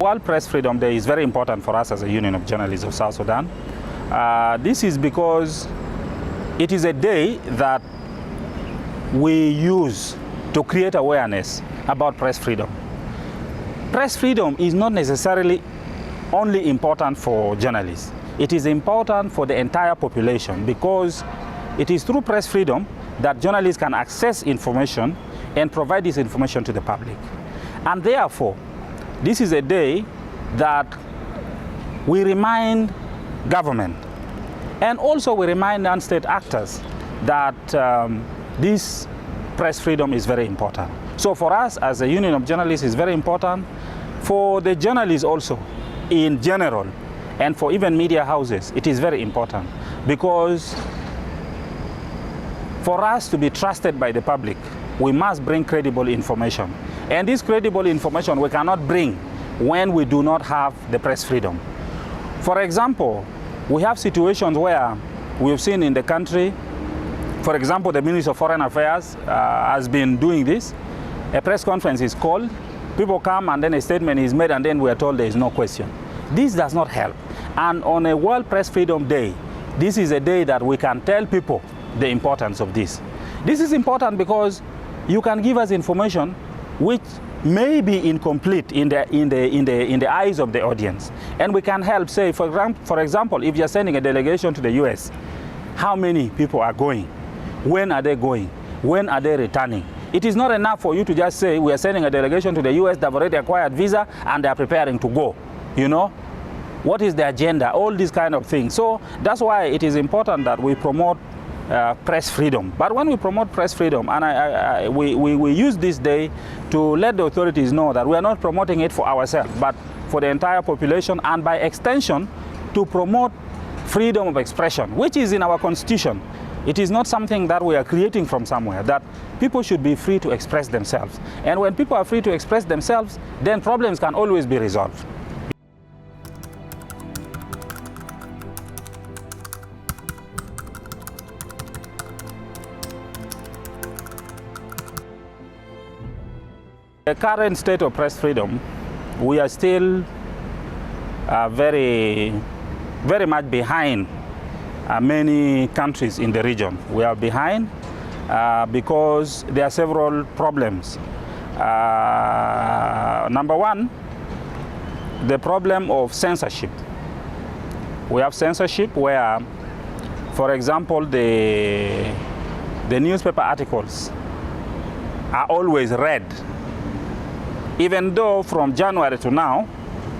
World Press Freedom Day is very important for us as a Union of Journalists of South Sudan. This is because it is a day that we use to create awareness about press freedom. Press freedom is not necessarily only important for journalists. It is important for the entire population because it is through press freedom that journalists can access information and provide this information to the public. And therefore, this is a day that we remind government and also we remind non-state actors that this press freedom is very important. So for us as a Union of Journalists, it's very important. For the journalists also in general and for even media houses, it is very important because for us to be trusted by the public, we must bring credible information. And this credible information we cannot bring when we do not have the press freedom. For example, we have situations where we've seen in the country, for example, the Ministry of Foreign Affairs has been doing this. A press conference is called, people come and then a statement is made and then we are told there is no question. This does not help. And on a World Press Freedom Day, this is a day that we can tell people the importance of this. This is important because you can give us information which may be incomplete in the eyes of the audience. And we can help, say, for example, if you're sending a delegation to the US, how many people are going? When are they going? When are they returning? It is not enough for you to just say, we are sending a delegation to the US, they've already acquired visa, and they are preparing to go. You know? What is the agenda? All these kind of things. So that's why it is important that we promote press freedom. But when we promote press freedom, and we use this day to let the authorities know that we are not promoting it for ourselves, but for the entire population, and by extension, to promote freedom of expression, which is in our constitution. It is not something that we are creating from somewhere, that people should be free to express themselves. And when people are free to express themselves, then problems can always be resolved. The current state of press freedom, we are still very much behind many countries in the region. We are behind because there are several problems. Number one, the problem of censorship. We have censorship where, for example, the newspaper articles are always read. Even though from January to now,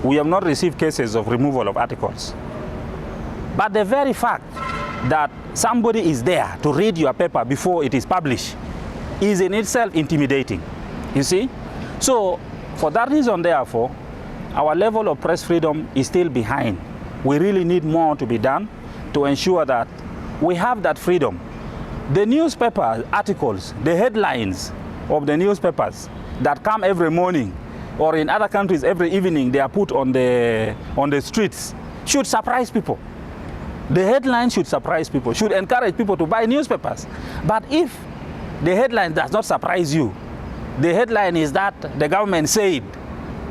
we have not received cases of removal of articles. But the very fact that somebody is there to read your paper before it is published is in itself intimidating, you see? So for that reason, therefore, our level of press freedom is still behind. We really need more to be done to ensure that we have that freedom. The newspaper articles, the headlines of the newspapers that come every morning, or in other countries every evening, they are put on the streets, should surprise people. The headline should surprise people, should encourage people to buy newspapers. But if the headline does not surprise you, the headline is that the government said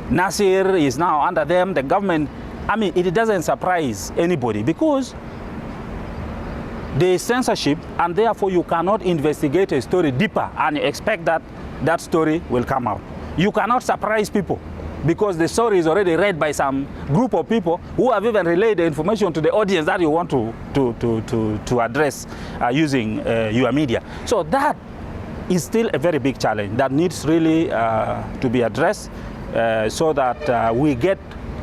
Nasir is now under them, the government, I mean, it doesn't surprise anybody because there is censorship, and therefore you cannot investigate a story deeper and expect that that story will come out. You cannot surprise people because the story is already read by some group of people who have even relayed the information to the audience that you want to address using your media. So that is still a very big challenge that needs really to be addressed so that we get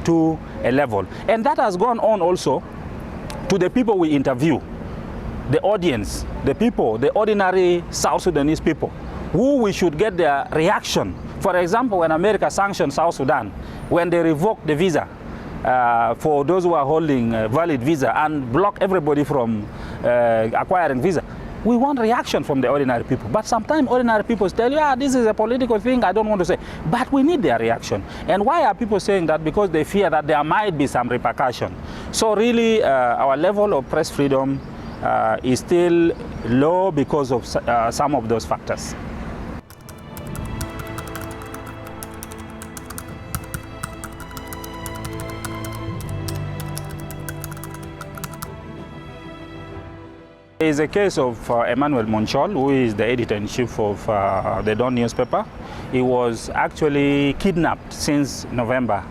to a level. And that has gone on also to the people we interview, the audience, the people, the ordinary South Sudanese people, who we should get their reaction. For example, when America sanctioned South Sudan, when they revoked the visa for those who are holding a valid visa and block everybody from acquiring visa, we want reaction from the ordinary people. But sometimes ordinary people tell you, this is a political thing, I don't want to say. But we need their reaction. And why are people saying that? Because they fear that there might be some repercussion. So really, our level of press freedom is still low because of some of those factors. There is a case of Emmanuel Monchol, who is the editor-in-chief of the Dawn newspaper. He was actually kidnapped since November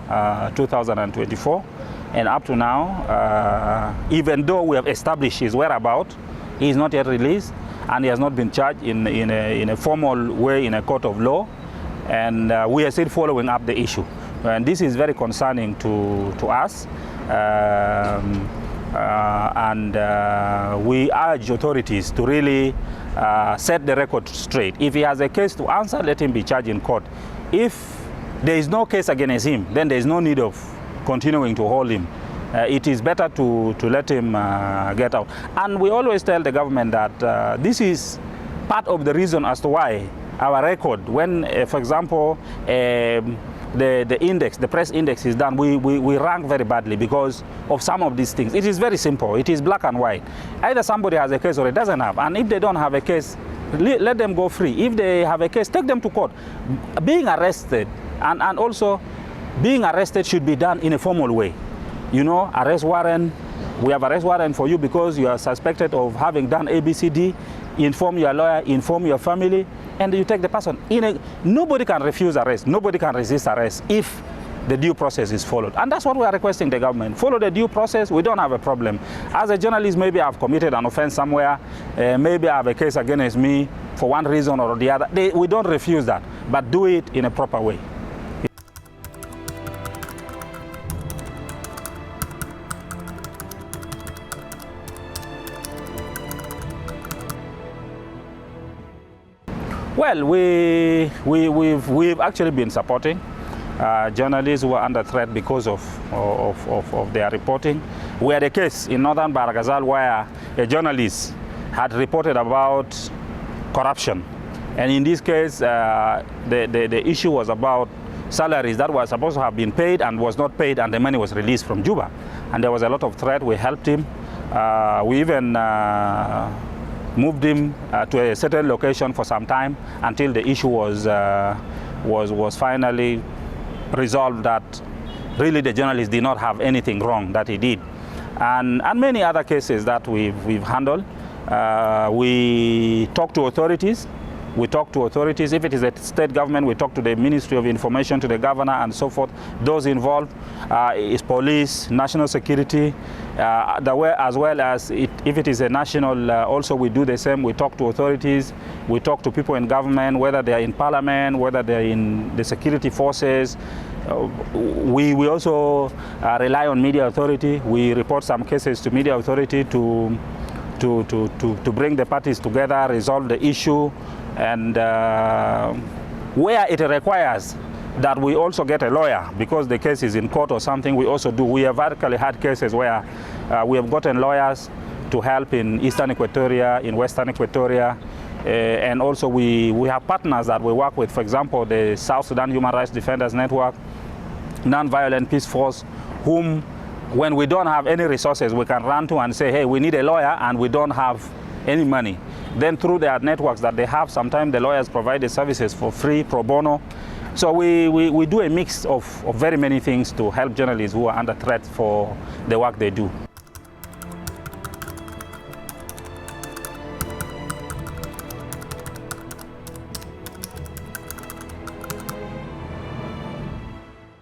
2024, and up to now, even though we have established his whereabouts, he is not yet released, and he has not been charged in a formal way in a court of law, and we are still following up the issue. And this is very concerning to us. We urge authorities to really set the record straight. If he has a case to answer, let him be charged in court. If there is no case against him, then there is no need of continuing to hold him. It is better to let him get out. And we always tell the government that this is part of the reason as to why our record, when, for example, the index, the press index is done, we rank very badly because of some of these things. It is very simple. It is black and white. Either somebody has a case or it doesn't have. And if they don't have a case, let them go free. If they have a case, take them to court. Being arrested and also being arrested should be done in a formal way. You know, arrest warrant, we have arrest warrant for you because you are suspected of having done ABCD. Inform your lawyer, inform your family, and you take the person. Nobody can refuse arrest, nobody can resist arrest if the due process is followed. And that's what we are requesting the government. Follow the due process, we don't have a problem. As a journalist, maybe I've committed an offense somewhere, maybe I have a case against me for one reason or the other. We don't refuse that, but do it in a proper way. Well, we've actually been supporting journalists who are under threat because of their reporting. We had a case in northern Baragazal where a journalist had reported about corruption. And in this case, the issue was about salaries that were supposed to have been paid and was not paid, and the money was released from Juba. And there was a lot of threat. We helped him. We even moved him to a certain location for some time until the issue was finally resolved that really the journalist did not have anything wrong that he did. And many other cases that we've handled. We talk to authorities. If it is a state government, we talk to the Ministry of Information, to the governor, and so forth. Those involved is police, national security, as well as if it is a national, also we do the same. We talk to authorities, we talk to people in government, whether they are in parliament, whether they are in the security forces. We also rely on media authority. We report some cases to media authority to bring the parties together, resolve the issue, and where it requires that we also get a lawyer because the case is in court or something, we also do. We have actually had cases where we have gotten lawyers to help in Eastern Equatoria, in Western Equatoria, and also we have partners that we work with, for example, the South Sudan Human Rights Defenders Network, Non-Violent Peace Force, whom when we don't have any resources, we can run to and say, hey, we need a lawyer and we don't have any money. Then through their networks that they have, sometimes the lawyers provide the services for free, pro bono. So we do a mix of very many things to help journalists who are under threat for the work they do.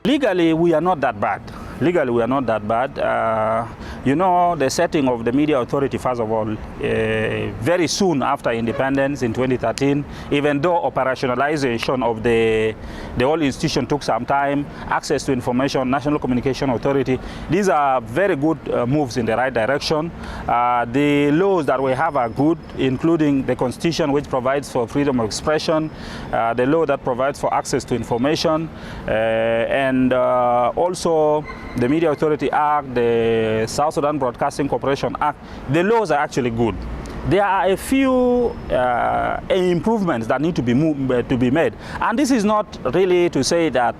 Legally, we are not that bad. You know, the setting of the media authority, first of all, very soon after independence in 2013, even though operationalization of the whole institution took some time, access to information, National Communication Authority, these are very good moves in the right direction. The laws that we have are good, including the Constitution, which provides for freedom of expression, the law that provides for access to information, and also the Media Authority Act, the South Sudan Broadcasting Corporation Act. The laws are actually good. There are a few improvements that need to be made. And this is not really to say that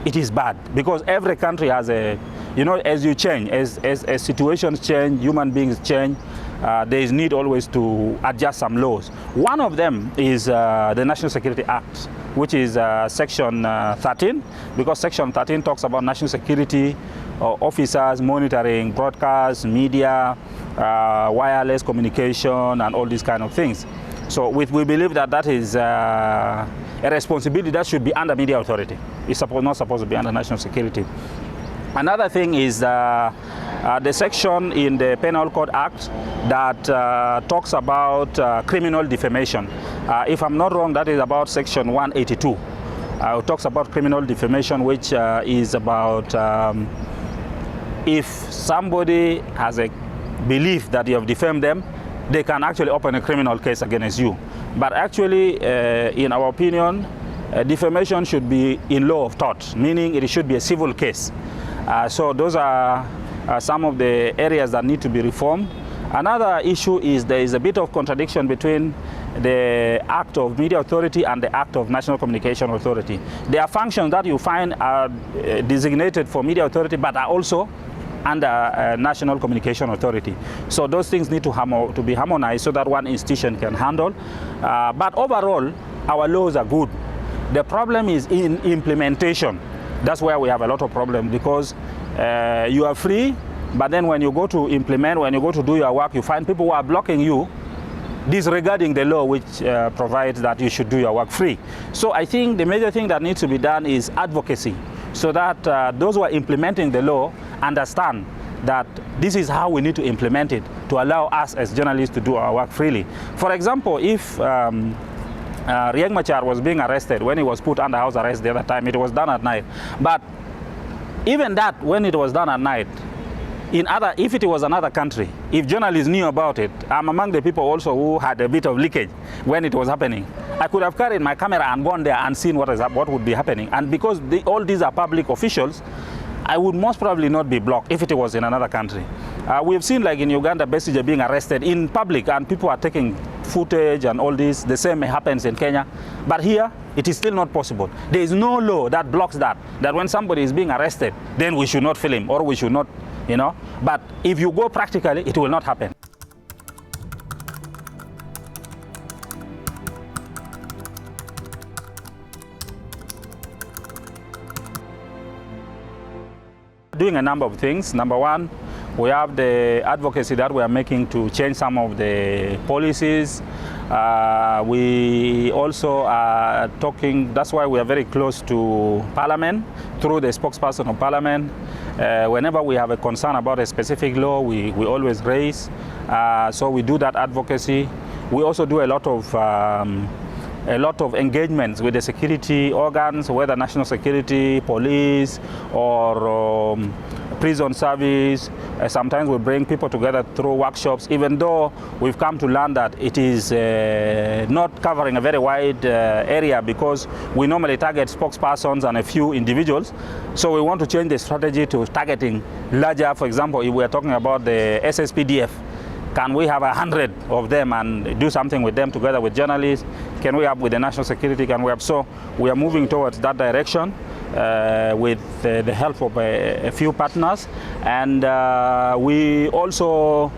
it is bad, because every country has a, you know, as you change, as situations change, human beings change, there is need always to adjust some laws. One of them is the National Security Act, which is Section 13, because Section 13 talks about national security officers monitoring broadcast, media, wireless communication and all these kind of things. So we believe that that is a responsibility that should be under media authority. It's not supposed to be under national security. Another thing is the section in the Penal Code Act that talks about criminal defamation. If I'm not wrong, that is about section 182. It talks about criminal defamation, which is about if somebody has a belief that you have defamed them, they can actually open a criminal case against you. But actually, in our opinion, defamation should be in law of tort, meaning it should be a civil case. So those are some of the areas that need to be reformed. Another issue is there is a bit of contradiction between the Act of Media Authority and the Act of National Communication Authority. There are functions that you find are designated for Media Authority but are also under National Communication Authority. So those things need to be harmonized so that one institution can handle. But overall, our laws are good. The problem is in implementation. That's where we have a lot of problems, because you are free, but then when you go to implement, when you go to do your work, you find people who are blocking you, disregarding the law which provides that you should do your work free. So I think the major thing that needs to be done is advocacy, so that those who are implementing the law understand that this is how we need to implement it to allow us as journalists to do our work freely. For example, if Riek Machar was being arrested, when he was put under house arrest the other time, it was done at night. But even that, when it was done at night, if it was another country, if journalists knew about it, I'm among the people also who had a bit of leakage when it was happening. I could have carried my camera and gone there and seen what would be happening. And because all these are public officials, I would most probably not be blocked if it was in another country. We've seen, like in Uganda, Besigye being arrested in public and people are taking footage and all this. The same happens in Kenya. But here, it is still not possible. There is no law that blocks that when somebody is being arrested, then we should not film him or we should not, you know. But if you go practically, it will not happen. Doing a number of things. Number one, we have the advocacy that we are making to change some of the policies. We also are talking, that's why we are very close to Parliament through the spokesperson of Parliament. Whenever we have a concern about a specific law, we always raise. So we do that advocacy. We also do a lot of engagements with the security organs, whether national security, police, or prison service. Sometimes we bring people together through workshops, even though we've come to learn that it is not covering a very wide area, because we normally target spokespersons and a few individuals. So we want to change the strategy to targeting larger. For example, if we are talking about the SSPDF, can we have 100 of them and do something with them together with journalists? Can we have with the national security? Can we have? So we are moving towards that direction with the help of a few partners. And we also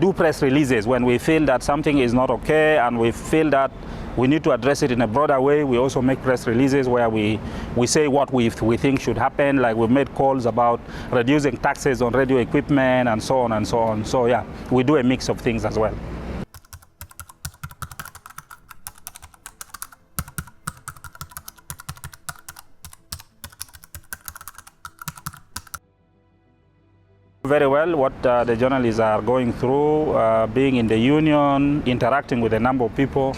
do press releases when we feel that something is not okay and we feel that we need to address it in a broader way. We also make press releases where we say what we think should happen. Like we've made calls about reducing taxes on radio equipment and so on and so on. So yeah, we do a mix of things as well. Very well what the journalists are going through, being in the union, interacting with a number of people.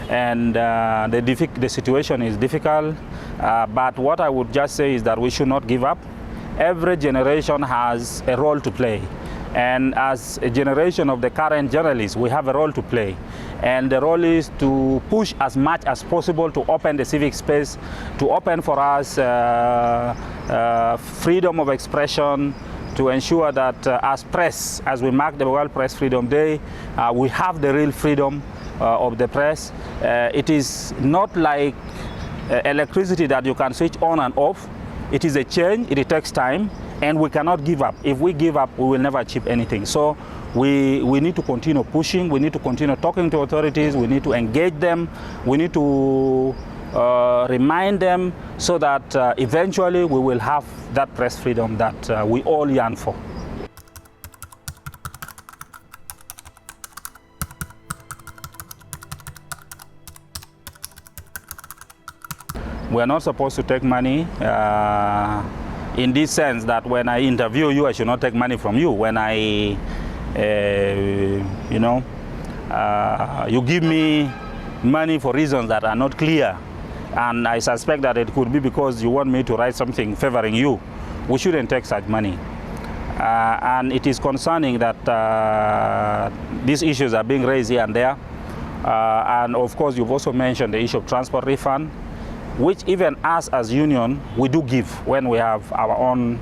And the situation is difficult, but what I would just say is that we should not give up. Every generation has a role to play, and as a generation of the current journalists, we have a role to play, and the role is to push as much as possible to open the civic space, to open for us freedom of expression, to ensure that as press, as we mark the World Press Freedom Day, we have the real freedom of the press. It is not like electricity that you can switch on and off. It is a change, it takes time, and we cannot give up. If we give up, we will never achieve anything. So we need to continue pushing, we need to continue talking to authorities, we need to engage them, we need to remind them so that eventually we will have that press freedom that we all yearn for. We are not supposed to take money in this sense that when I interview you, I should not take money from you. When I, you give me money for reasons that are not clear, and I suspect that it could be because you want me to write something favoring you, we shouldn't take such money. And it is concerning that these issues are being raised here and there. And of course, you've also mentioned the issue of transport refund, which even us as union, we do give when we have our own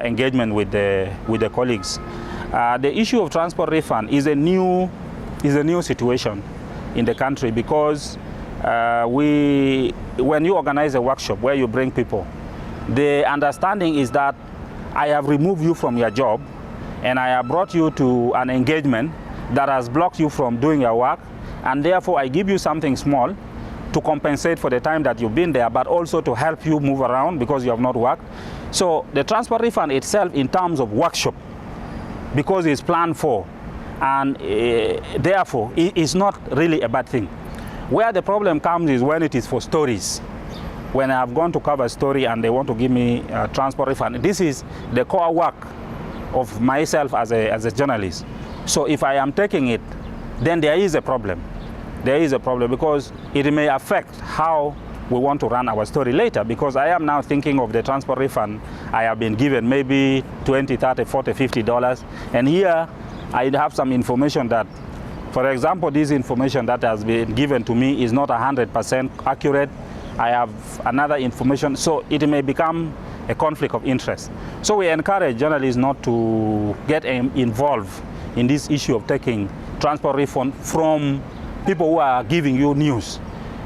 engagement with the colleagues. The issue of transport refund is a new situation in the country, because when you organize a workshop where you bring people, the understanding is that I have removed you from your job and I have brought you to an engagement that has blocked you from doing your work, and therefore I give you something small to compensate for the time that you've been there, but also to help you move around because you have not worked. So the transport refund itself, in terms of workshop, because it's planned for, and therefore it is not really a bad thing. Where the problem comes is when it is for stories. When I have gone to cover a story and they want to give me a transport refund, this is the core work of myself as a journalist. So if I am taking it, then there is a problem. There is a problem, because it may affect how we want to run our story later, because I am now thinking of the transport refund I have been given, maybe $20, $30, $40, $50. And here I have some information that, for example, this information that has been given to me is not 100% accurate. I have another information, so it may become a conflict of interest. So we encourage journalists not to get involved in this issue of taking transport refund from people who are giving you news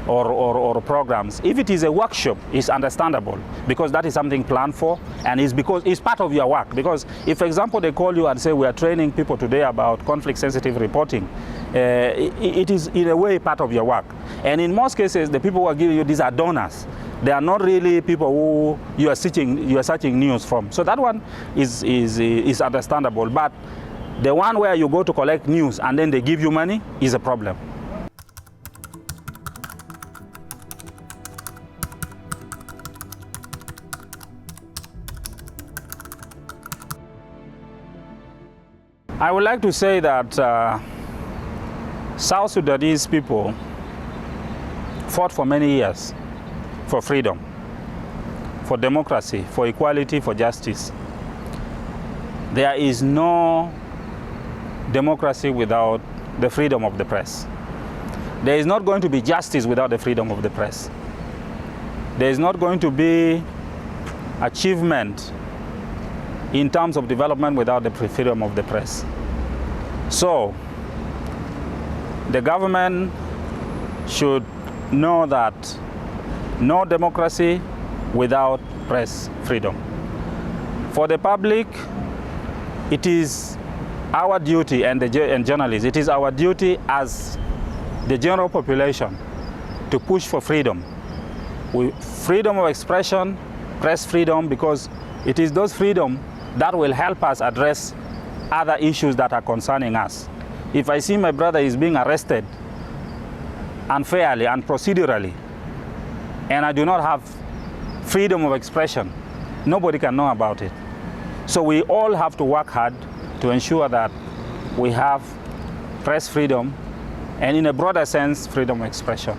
or programs. If it is a workshop, it's understandable, because that is something planned for, and it's because it's part of your work. Because if, for example, they call you and say, we are training people today about conflict-sensitive reporting, it is in a way part of your work. And in most cases, the people who are giving you these are donors. They are not really people who you are searching news from. So that one is understandable. But the one where you go to collect news and then they give you money is a problem. I would like to say that South Sudanese people fought for many years for freedom, for democracy, for equality, for justice. There is no democracy without the freedom of the press. There is not going to be justice without the freedom of the press. There is not going to be achievement in terms of development without the freedom of the press. So the government should know that no democracy without press freedom. For the public, it is our duty, and journalists, it is our duty as the general population to push for freedom. Freedom of expression, press freedom, because it is those freedom that will help us address other issues that are concerning us. If I see my brother is being arrested unfairly and procedurally, and I do not have freedom of expression, nobody can know about it. So we all have to work hard to ensure that we have press freedom, and in a broader sense, freedom of expression.